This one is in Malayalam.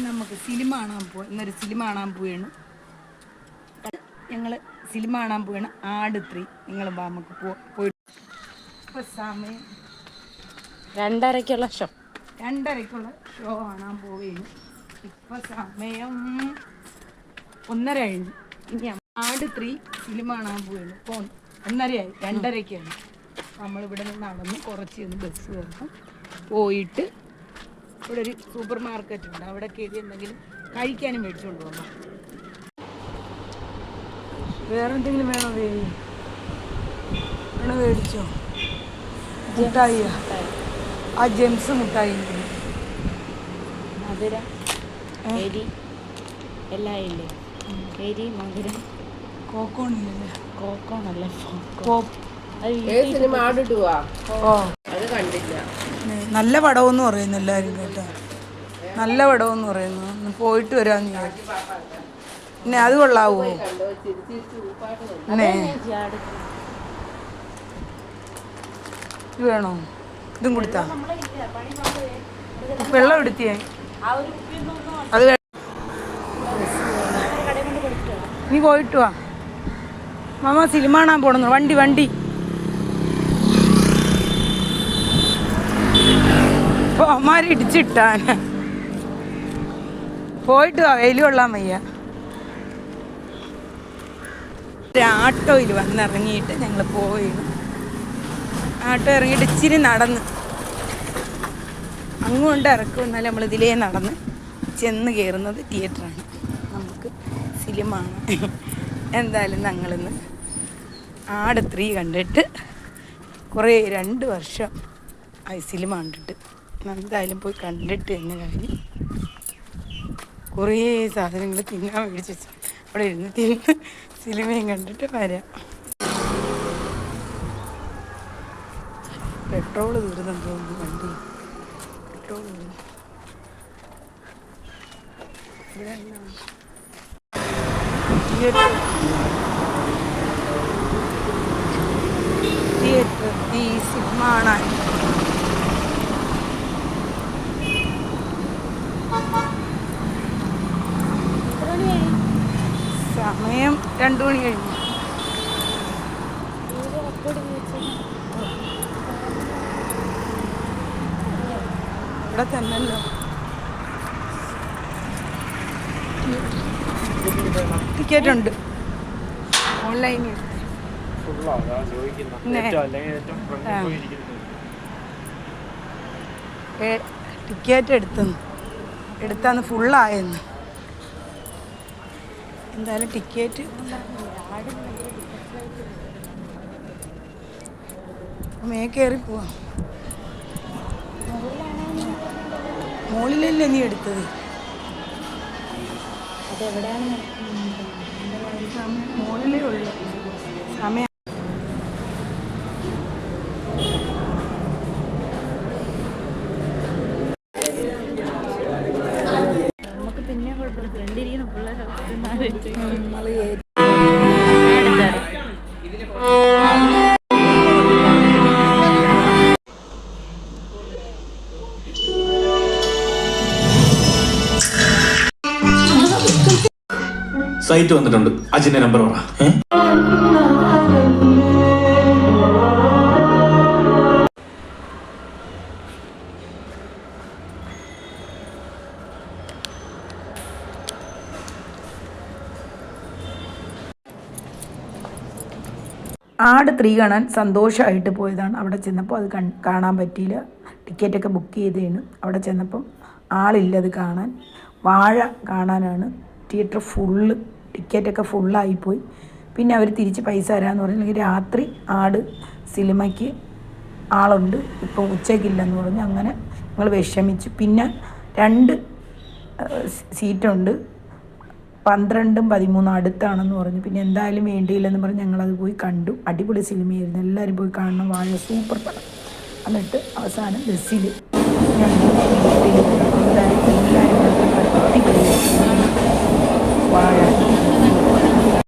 നമുക്ക് സിനിമ കാണാൻ പോവാം. ഇന്നൊരു സിനിമ കാണാൻ പോവുകയാണ്. ഞങ്ങൾ സിനിമ കാണാൻ പോവുകയാണ്. ആട് 3. നിങ്ങൾ നമുക്ക് പോയിട്ട് ഇപ്പോൾ സമയം 2:30-ക്കുള്ള ഷോ. 2:30-ക്കുള്ള ഷോ കാണാൻ പോവുകയാണ്. ഇപ്പോൾ സമയം 1:30 കഴിഞ്ഞു. ഇനി ആട് 3 സിനിമ കാണാൻ പോവുകയാണ്. ഇപ്പോൾ 1:30 ആയി, 2:30-ക്കാണ്. നമ്മളിവിടെ നിന്ന് നടന്ന് കുറച്ച് ബസ് കയറണം. പോയിട്ട് ഇവിടെ ഒരു സൂപ്പർ മാർക്കറ്റ് ഉണ്ട്, അവിടെ കയറി എന്തെങ്കിലും കഴിക്കാനും മേടിച്ചുകൊണ്ട് പോകണം. വേറെ എന്തെങ്കിലും വേണോ? വേണോ? മേടിച്ചോ? മുട്ടായിയാ? ആ ജെംസ് മുട്ടായി മധുരം എരി എല്ലാം ഇല്ലേ? എരി മധുരം കോക്കോണില്ലല്ലേ? കോക്കോണല്ലേ? സിനിമ ആടിട്ടുവാ? ഓ, അത് കണ്ടില്ല. നല്ല പടമെന്ന് പറയുന്നു എല്ലാവരും കേട്ടോ. നല്ല പടമെന്ന് പറയുന്നു. പോയിട്ട് വരാമെന്ന് വിചാരിച്ചു. പിന്നെ അത് കൊള്ളാവോ? പിന്നെ ഇത് വേണോ? ഇതും കൊടുത്താ വെള്ളം എടുത്തിയേ. അത് നീ പോയിട്ട് വാ. മാമ സിനിമ കാണാൻ പോണെന്നു. വണ്ടി ഇപ്പോൾ അമ്മാര് ഇടിച്ചിട്ടാൻ. പോയിട്ട് വാ, വെയിൽ കൊള്ളാൻ വയ്യ. ആട്ടോയിൽ വന്നിറങ്ങിയിട്ട് ഞങ്ങൾ പോയിരുന്നു. ആട്ടോ ഇറങ്ങിയിട്ട് ഇച്ചിരി നടന്ന് അങ്ങോട്ട് ഇറക്കും. എന്നാലും നമ്മളിതിലേ നടന്ന് ചെന്ന് കയറുന്നത് തിയേറ്ററാണ്. നമുക്ക് സിനിമ ആണ്. എന്തായാലും ഞങ്ങളിന്ന് ആട് 3 കണ്ടിട്ട് കുറേ 2 വർഷം ആയി സിനിമ കണ്ടിട്ട്. എന്തായാലും പോയി കണ്ടിട്ട് തന്നെ കാര്യം. കുറേ സാധനങ്ങൾ തിന്നാൻ മേടിച്ച് വെച്ച് അവിടെ ഇരുന്ന് തിന്ന് സിനിമയും കണ്ടിട്ട് വരാം. പെട്രോൾ തീർന്നെന്ന് തോന്നുന്നു വണ്ടി. പെട്രോൾ തീർന്നു. ഇവിടെ തിയേറ്റർ ഈ സിനിമ കാണാൻ സമയം 2 മണി കഴിഞ്ഞു. ഇവിടെ തന്നെയല്ലോ. ടിക്കറ്റ് ഉണ്ട് ഓൺലൈനിൽ. ടിക്കറ്റ് എടുത്താന്ന് ഫുള്ളായെന്ന്. എന്തായാലും ടിക്കറ്റ് കയറി പോവാം. മുകളിലല്ലേ നീ എടുത്തത്? മുകളിലേ ഉള്ളു. സമയം നമുക്ക് പിന്നെ കുഴപ്പമില്ല. ഫ്രണ്ടിരിക്കുന്ന പിള്ളേർ സൈറ്റ് വന്നിട്ടുണ്ട്. അജിന്റെ നമ്പർ പറ. ആട് 3 കാണാൻ സന്തോഷമായിട്ട് പോയതാണ്. അവിടെ ചെന്നപ്പോൾ അത് കാണാൻ പറ്റിയില്ല. ടിക്കറ്റൊക്കെ ബുക്ക് ചെയ്തതാണ്. അവിടെ ചെന്നപ്പം ആളില്ല അത് കാണാൻ. വാഴ കാണാനാണ് തിയേറ്റർ ഫുള്ള്. ടിക്കറ്റൊക്കെ ഫുള്ളായിപ്പോയി. പിന്നെ അവർ തിരിച്ച് പൈസ തരാമെന്ന് പറഞ്ഞില്ലെങ്കിൽ രാത്രി ആട് സിനിമയ്ക്ക് ആളുണ്ട്, ഇപ്പം ഉച്ചയ്ക്കില്ലെന്ന് പറഞ്ഞു. അങ്ങനെ ഞങ്ങൾ വിഷമിച്ചു. പിന്നെ 2 സീറ്റുണ്ട്, 12ഉം 13ഉം അടുത്താണെന്ന് പറഞ്ഞു. പിന്നെ എന്തായാലും വേണ്ടിയില്ലെന്ന് പറഞ്ഞ് ഞങ്ങളത് പോയി കണ്ടു. അടിപൊളി സിനിമയായിരുന്നു. എല്ലാവരും പോയി കാണണം. വാഴ സൂപ്പർ പടം. എന്നിട്ട് അവസാനം ബസ്സിൽ ഞങ്ങൾ വീട്ടിൽ എല്ലാവരും അടിപൊളി വാഴ